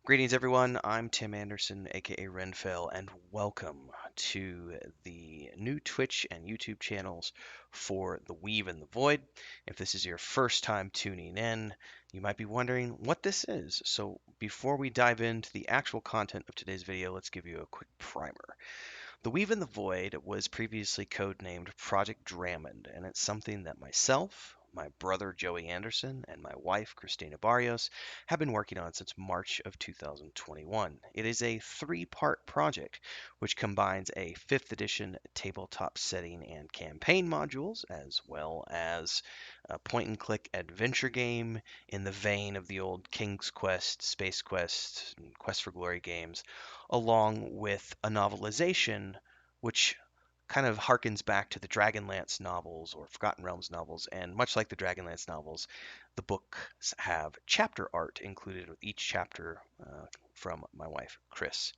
Greetings, everyone. I'm Tim Anderson, aka Renfell, and welcome to the new Twitch and YouTube channels for The Weave and the Void. If this is your first time tuning in, you might be wondering what this is. So, before we dive into the actual content of today's video, let's give you a quick primer. The Weave in the Void was previously codenamed Project Drummond, and it's something that myself, my brother Joey Anderson, and my wife Christina Barrios have been working on since March of 2021. It is a three-part project which combines a 5th edition tabletop setting and campaign modules, as well as a point-and-click adventure game in the vein of the old King's Quest, Space Quest, and Quest for Glory games, along with a novelization which kind of harkens back to the Dragonlance novels or Forgotten Realms novels. And much like the Dragonlance novels, the books have chapter art included with each chapter from my wife, Chris.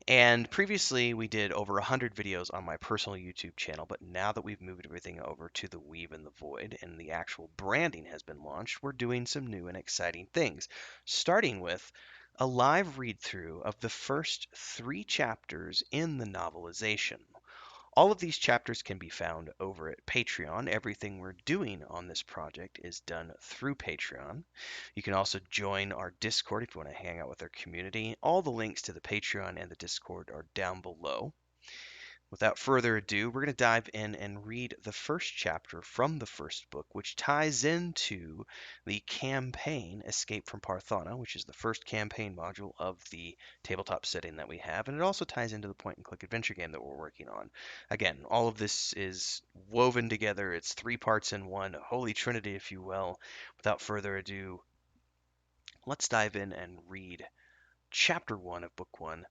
And previously, we did over 100 videos on my personal YouTube channel, but now that we've moved everything over to the Weave and the Void and the actual branding has been launched, we're doing some new and exciting things, starting with a live read through of the first 3 chapters in the novelization. All of these chapters can be found over at Patreon. Everything we're doing on this project is done through Patreon. You can also join our Discord if you want to hang out with our community. All the links to the Patreon and the Discord are down below. Without further ado, we're going to dive in and read the first chapter from the first book, which ties into the campaign Escape from Parthana, which is the first campaign module of the tabletop setting that we have, and it also ties into the point-and-click adventure game that we're working on. Again, all of this is woven together. It's 3 parts in one, a holy trinity, if you will. Without further ado, let's dive in and read Chapter 1 of Book 1.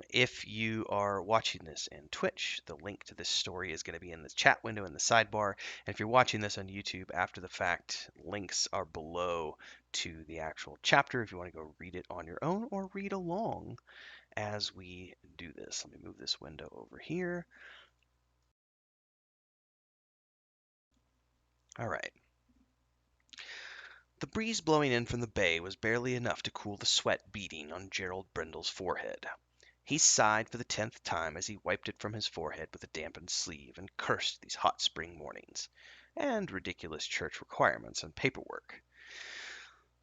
If you are watching this in Twitch, the link to this story is going to be in the chat window in the sidebar. And if you're watching this on YouTube after the fact, links are below to the actual chapter if you want to go read it on your own or read along as we do this. Let me move this window over here. All right. The breeze blowing in from the bay was barely enough to cool the sweat beading on Gerald Brindle's forehead. He sighed for the 10th time as he wiped it from his forehead with a dampened sleeve and cursed these hot spring mornings and ridiculous church requirements and paperwork.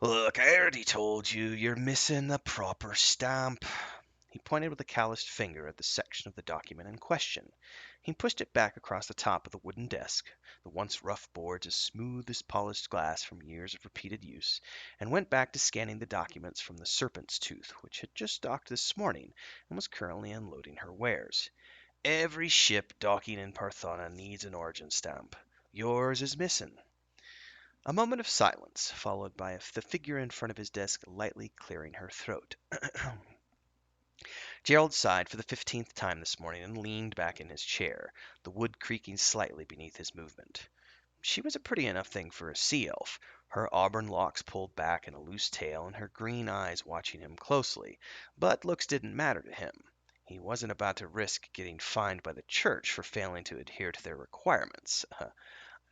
Look, I already told you, you're missing the proper stamp. He pointed with a calloused finger at the section of the document in question. He pushed it back across the top of the wooden desk, the once rough boards as smooth as polished glass from years of repeated use, and went back to scanning the documents from the Serpent's Tooth, which had just docked this morning and was currently unloading her wares. Every ship docking in Parthana needs an origin stamp. Yours is missing. A moment of silence, followed by the figure in front of his desk lightly clearing her throat. Gerald sighed for the 15th time this morning and leaned back in his chair, the wood creaking slightly beneath his movement. She was a pretty enough thing for a sea elf, her auburn locks pulled back in a loose tail and her green eyes watching him closely, but looks didn't matter to him. He wasn't about to risk getting fined by the church for failing to adhere to their requirements.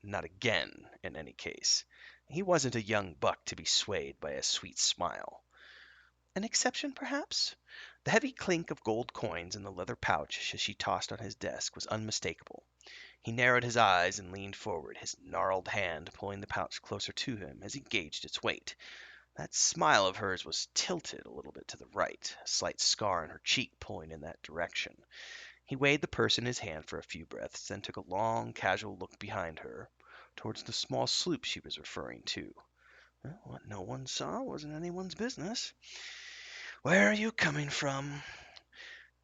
Not again, in any case. He wasn't a young buck to be swayed by a sweet smile. An exception, perhaps? The heavy clink of gold coins in the leather pouch as she tossed on his desk was unmistakable. He narrowed his eyes and leaned forward, his gnarled hand pulling the pouch closer to him as he gauged its weight. That smile of hers was tilted a little bit to the right, a slight scar on her cheek pulling in that direction. He weighed the purse in his hand for a few breaths, then took a long, casual look behind her, towards the small sloop she was referring to. Well, what no one saw wasn't anyone's business. Where are you coming from?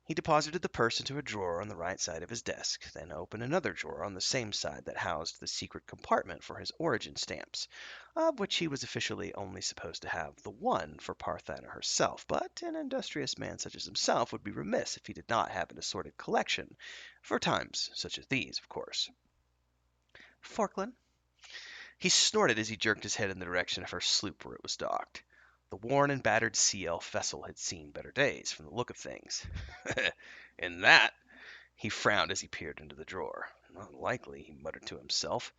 He deposited the purse into a drawer on the right side of his desk, then opened another drawer on the same side that housed the secret compartment for his origin stamps, of which he was officially only supposed to have the one for Parthana herself, but an industrious man such as himself would be remiss if he did not have an assorted collection, for times such as these, of course. Forkland. He snorted as he jerked his head in the direction of her sloop where it was docked. The worn and battered sea elf vessel had seen better days, from the look of things. In that, he frowned as he peered into the drawer. Not likely, he muttered to himself.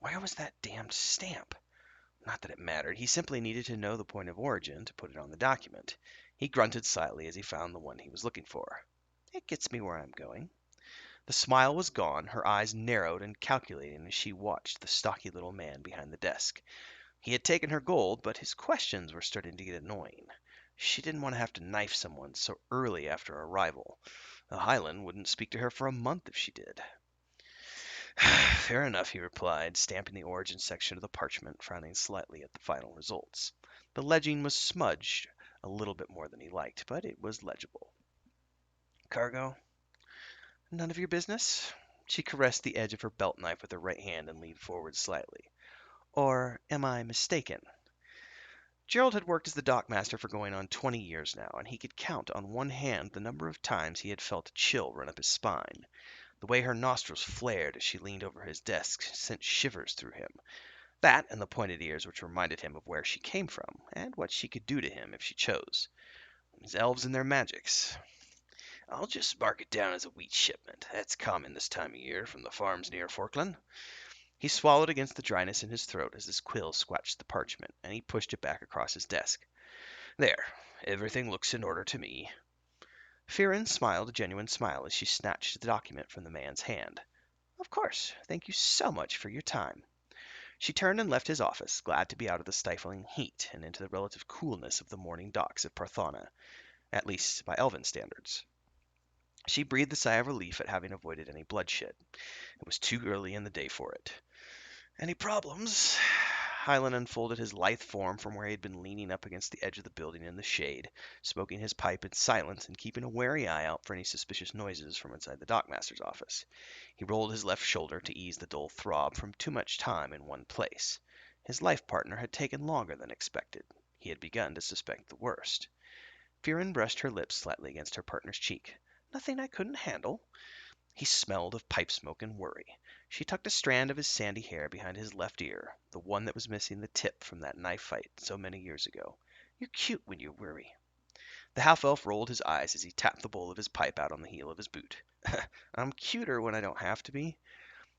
Where was that damned stamp? Not that it mattered. He simply needed to know the point of origin to put it on the document. He grunted slightly as he found the one he was looking for. It gets me where I'm going. The smile was gone, her eyes narrowed and calculating as she watched the stocky little man behind the desk. He had taken her gold, but his questions were starting to get annoying. She didn't want to have to knife someone so early after arrival. Highland wouldn't speak to her for a month if she did. Fair enough, he replied, stamping the origin section of the parchment, frowning slightly at the final results. The legend was smudged a little bit more than he liked, but it was legible. Cargo? None of your business? She caressed the edge of her belt knife with her right hand and leaned forward slightly. Or am I mistaken? Gerald had worked as the dockmaster for going on 20 years now, and he could count on one hand the number of times he had felt a chill run up his spine. The way her nostrils flared as she leaned over his desk sent shivers through him. That and the pointed ears which reminded him of where she came from, and what she could do to him if she chose. These elves and their magics. I'll just mark it down as a wheat shipment. That's common this time of year from the farms near Forkland. He swallowed against the dryness in his throat as his quill scratched the parchment, and he pushed it back across his desk. There, everything looks in order to me. Firen smiled a genuine smile as she snatched the document from the man's hand. Of course. Thank you so much for your time. She turned and left his office, glad to be out of the stifling heat and into the relative coolness of the morning docks of Parthana, at least by elven standards. She breathed a sigh of relief at having avoided any bloodshed. It was too early in the day for it. Any problems? Hyland unfolded his lithe form from where he had been leaning up against the edge of the building in the shade, smoking his pipe in silence and keeping a wary eye out for any suspicious noises from inside the dockmaster's office. He rolled his left shoulder to ease the dull throb from too much time in one place. His life partner had taken longer than expected. He had begun to suspect the worst. Firen brushed her lips slightly against her partner's cheek. Nothing I couldn't handle. He smelled of pipe smoke and worry. She tucked a strand of his sandy hair behind his left ear, the one that was missing the tip from that knife fight so many years ago. You're cute when you worry. The half-elf rolled his eyes as he tapped the bowl of his pipe out on the heel of his boot. I'm cuter when I don't have to be.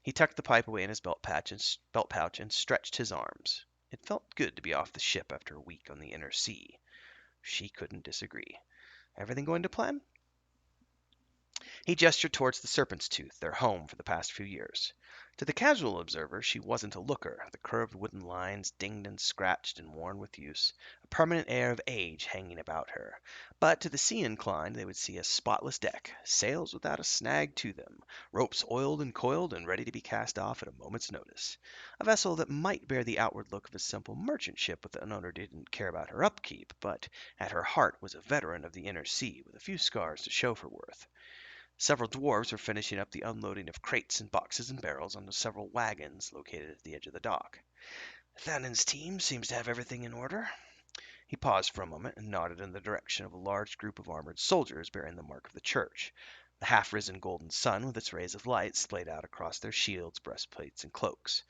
He tucked the pipe away in his belt pouch and stretched his arms. It felt good to be off the ship after a week on the inner sea. She couldn't disagree. Everything going to plan? He gestured towards the Serpent's Tooth, their home for the past few years. To the casual observer, she wasn't a looker, the curved wooden lines dinged and scratched and worn with use, a permanent air of age hanging about her. But to the sea-inclined, they would see a spotless deck, sails without a snag to them, ropes oiled and coiled and ready to be cast off at a moment's notice. A vessel that might bear the outward look of a simple merchant ship with an owner who didn't care about her upkeep, but at her heart was a veteran of the inner sea with a few scars to show for worth. Several dwarves were finishing up the unloading of crates and boxes and barrels onto several wagons located at the edge of the dock. Thanan's team seems to have everything in order. He paused for a moment and nodded in the direction of a large group of armored soldiers bearing the mark of the church. The half-risen golden sun with its rays of light splayed out across their shields, breastplates, and cloaks.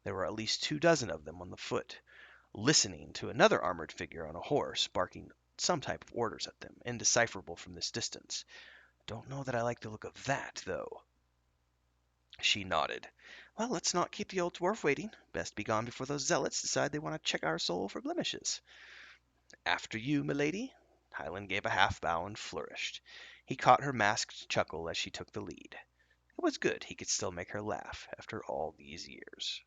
There were at least 24 of them on the foot, listening to another armored figure on a horse, barking some type of orders at them, indecipherable from this distance. Don't know that I like the look of that, though. She nodded. Well, let's not keep the old dwarf waiting. Best be gone before those zealots decide they want to check our soul for blemishes. After you, milady. Hyland gave a half bow and flourished. He caught her masked chuckle as she took the lead. It was good he could still make her laugh after all these years.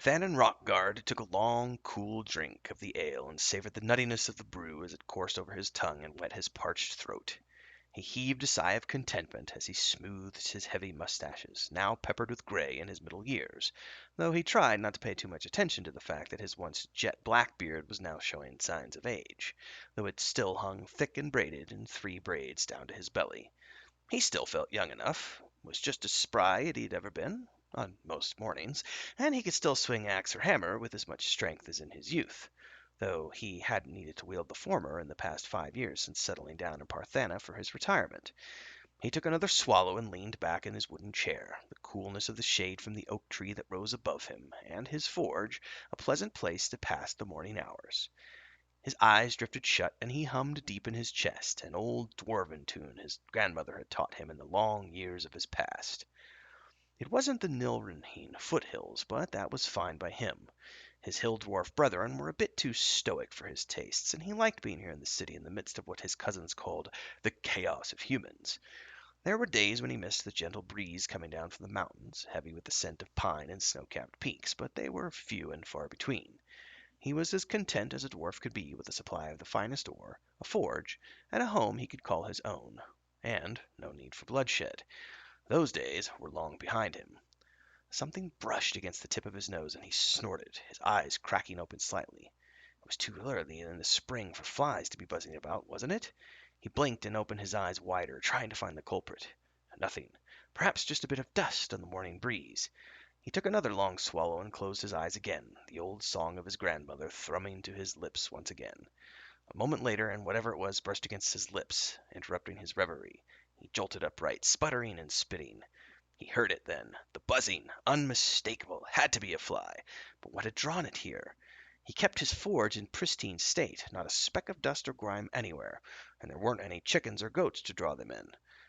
Thanon Rockguard took a long, cool drink of the ale and savored the nuttiness of the brew as it coursed over his tongue and wet his parched throat. He heaved a sigh of contentment as he smoothed his heavy mustaches, now peppered with gray in his middle years, though he tried not to pay too much attention to the fact that his once jet black beard was now showing signs of age, though it still hung thick and braided in 3 braids down to his belly. He still felt young enough, was just as spry as he'd ever been, on most mornings, and he could still swing axe or hammer with as much strength as in his youth, though he hadn't needed to wield the former in the past 5 years since settling down in Parthana for his retirement. He took another swallow and leaned back in his wooden chair, the coolness of the shade from the oak tree that rose above him, and his forge, a pleasant place to pass the morning hours. His eyes drifted shut, and he hummed deep in his chest an old dwarven tune his grandmother had taught him in the long years of his past. It wasn't the Nilrenhine foothills, but that was fine by him. His hill dwarf brethren were a bit too stoic for his tastes, and he liked being here in the city in the midst of what his cousins called the chaos of humans. There were days when he missed the gentle breeze coming down from the mountains, heavy with the scent of pine and snow-capped peaks, but they were few and far between. He was as content as a dwarf could be with a supply of the finest ore, a forge, and a home he could call his own. And no need for bloodshed. Those days were long behind him. Something brushed against the tip of his nose, and he snorted, his eyes cracking open slightly. It was too early in the spring for flies to be buzzing about, wasn't it? He blinked and opened his eyes wider, trying to find the culprit. Nothing. Perhaps just a bit of dust on the morning breeze. He took another long swallow and closed his eyes again, the old song of his grandmother thrumming to his lips once again. A moment later, and whatever it was brushed against his lips, interrupting his reverie. He jolted upright, sputtering and spitting. He heard it then, the buzzing, unmistakable, had to be a fly. But what had drawn it here? He kept his forge in pristine state, not a speck of dust or grime anywhere, and there weren't any chickens or goats to draw them in,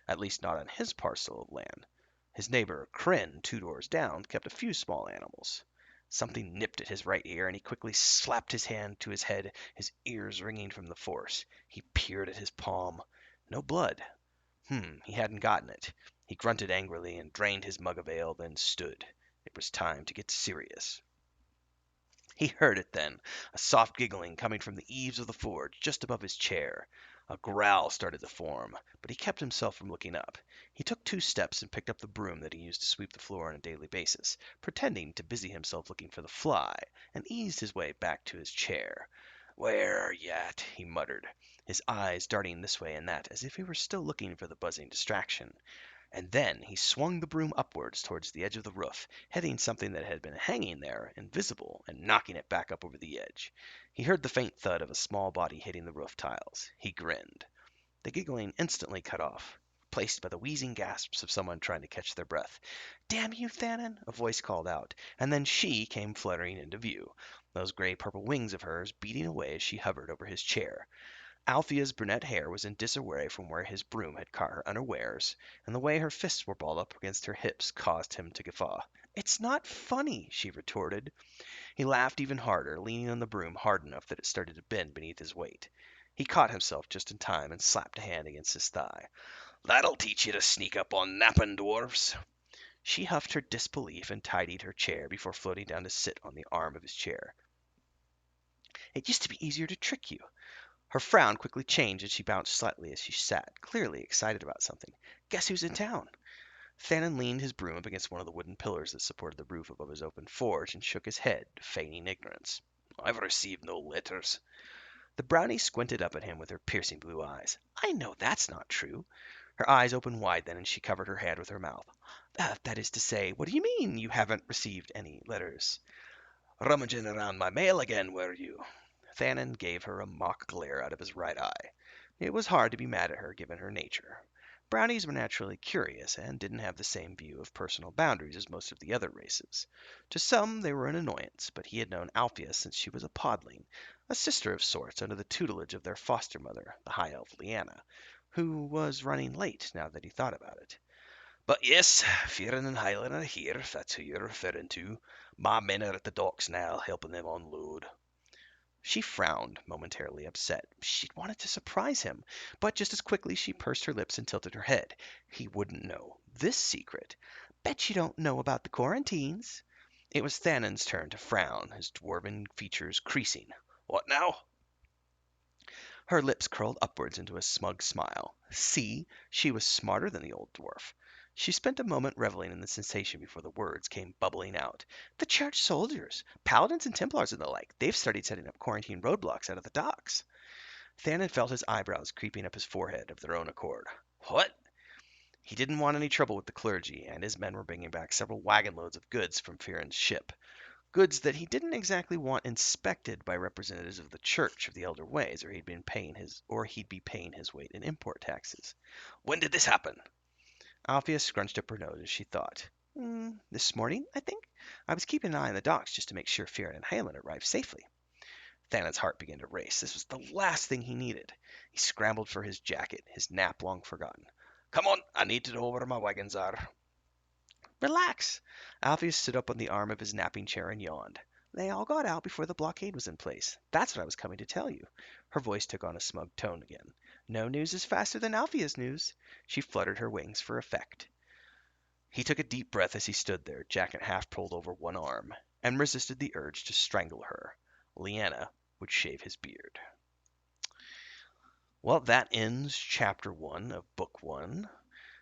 at least not on his parcel of land. His neighbor, Kryn, 2 doors down, kept a few small animals. Something nipped at his right ear, and he quickly slapped his hand to his head, his ears ringing from the force. He peered at his palm. No blood. He hadn't gotten it. He grunted angrily and drained his mug of ale, then stood. It was time to get serious. He heard it then, a soft giggling coming from the eaves of the forge just above his chair. A growl started to form, but he kept himself from looking up. He took 2 steps and picked up the broom that he used to sweep the floor on a daily basis, pretending to busy himself looking for the fly, and eased his way back to his chair. "Where are you at?" he muttered, his eyes darting this way and that, as if he were still looking for the buzzing distraction. And then he swung the broom upwards towards the edge of the roof, hitting something that had been hanging there, invisible, and knocking it back up over the edge. He heard the faint thud of a small body hitting the roof tiles. He grinned. The giggling instantly cut off, replaced by the wheezing gasps of someone trying to catch their breath. "Damn you, Thanon!" a voice called out, and then she came fluttering into view, those gray-purple wings of hers beating away as she hovered over his chair. Althea's brunette hair was in disarray from where his broom had caught her unawares, and the way her fists were balled up against her hips caused him to guffaw. "It's not funny," she retorted. He laughed even harder, leaning on the broom hard enough that it started to bend beneath his weight. He caught himself just in time and slapped a hand against his thigh. "That'll teach you to sneak up on napping dwarfs." She huffed her disbelief and tidied her chair before floating down to sit on the arm of his chair. "It used to be easier to trick you." Her frown quickly changed and she bounced slightly as she sat, clearly excited about something. "Guess who's in town?" Thanon leaned his broom up against one of the wooden pillars that supported the roof above his open forge and shook his head, feigning ignorance. "I've received no letters." The brownie squinted up at him with her piercing blue eyes. "I know that's not true." Her eyes opened wide then and she covered her hand with her mouth. That is to say, what do you mean you haven't received any letters?" "Rummaging around my mail again, were you?" Thanon gave her a mock glare out of his right eye. It was hard to be mad at her, given her nature. Brownies were naturally curious, and didn't have the same view of personal boundaries as most of the other races. To some they were an annoyance, but he had known Althea since she was a podling, a sister of sorts under the tutelage of their foster mother, the high elf Leanna, who was running late now that he thought about it. "But yes, Fearon and Hylan are here, if that's who you're referring to. My men are at the docks now, helping them unload." She frowned, momentarily upset. She'd wanted to surprise him, but just as quickly she pursed her lips and tilted her head. He wouldn't know this secret. "Bet you don't know about the quarantines." It was Thanon's turn to frown, his dwarven features creasing. "What now?" Her lips curled upwards into a smug smile. See, she was smarter than the old dwarf. She spent a moment reveling in the sensation before the words came bubbling out. "The church soldiers, paladins and templars and the like, they've started setting up quarantine roadblocks out of the docks." Thanon felt his eyebrows creeping up his forehead of their own accord. "What?" He didn't want any trouble with the clergy, and his men were bringing back several wagon loads of goods from Fearon's ship. Goods that he didn't exactly want inspected by representatives of the Church of the Elder Ways, or he'd be paying his weight in import taxes. "When did this happen?" Althea scrunched up her nose as she thought. This morning, I think. I was keeping an eye on the docks just to make sure Fearon and Halen arrived safely." Thanon's heart began to race. This was the last thing he needed. He scrambled for his jacket, his nap long forgotten. "Come on, I need to know where my wagons are." Relax. Alpheus stood up on the arm of his napping chair and yawned. They all got out before the blockade was in place. That's what I was coming to tell you. Her voice took on a smug tone again. No news is faster than Alpheus news. She fluttered her wings for effect. He took a deep breath as he stood there, jacket half pulled over one arm, and resisted the urge to strangle her. Leanna would shave his beard. Well, that ends chapter 1 of book 1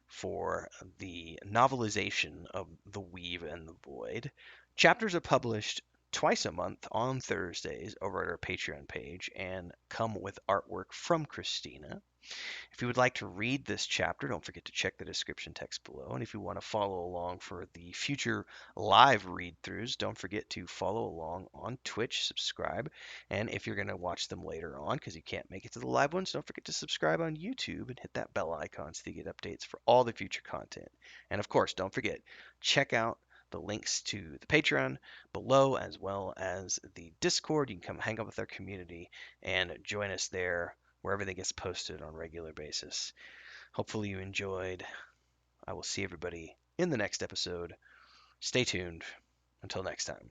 for the novelization of The Weave and the Void. Chapters are published twice a month on Thursdays over at our Patreon page and come with artwork from Christina. If you would like to read this chapter, don't forget to check the description text below. And if you want to follow along for the future live read throughs, don't forget to follow along on Twitch, subscribe. And if you're going to watch them later on because you can't make it to the live ones, don't forget to subscribe on YouTube and hit that bell icon so you get updates for all the future content. And of course, don't forget, check out the links to the Patreon below as well as the Discord. You can come hang out with our community and join us there where everything gets posted on a regular basis. Hopefully you enjoyed. I will see everybody in the next episode. Stay tuned. Until next time.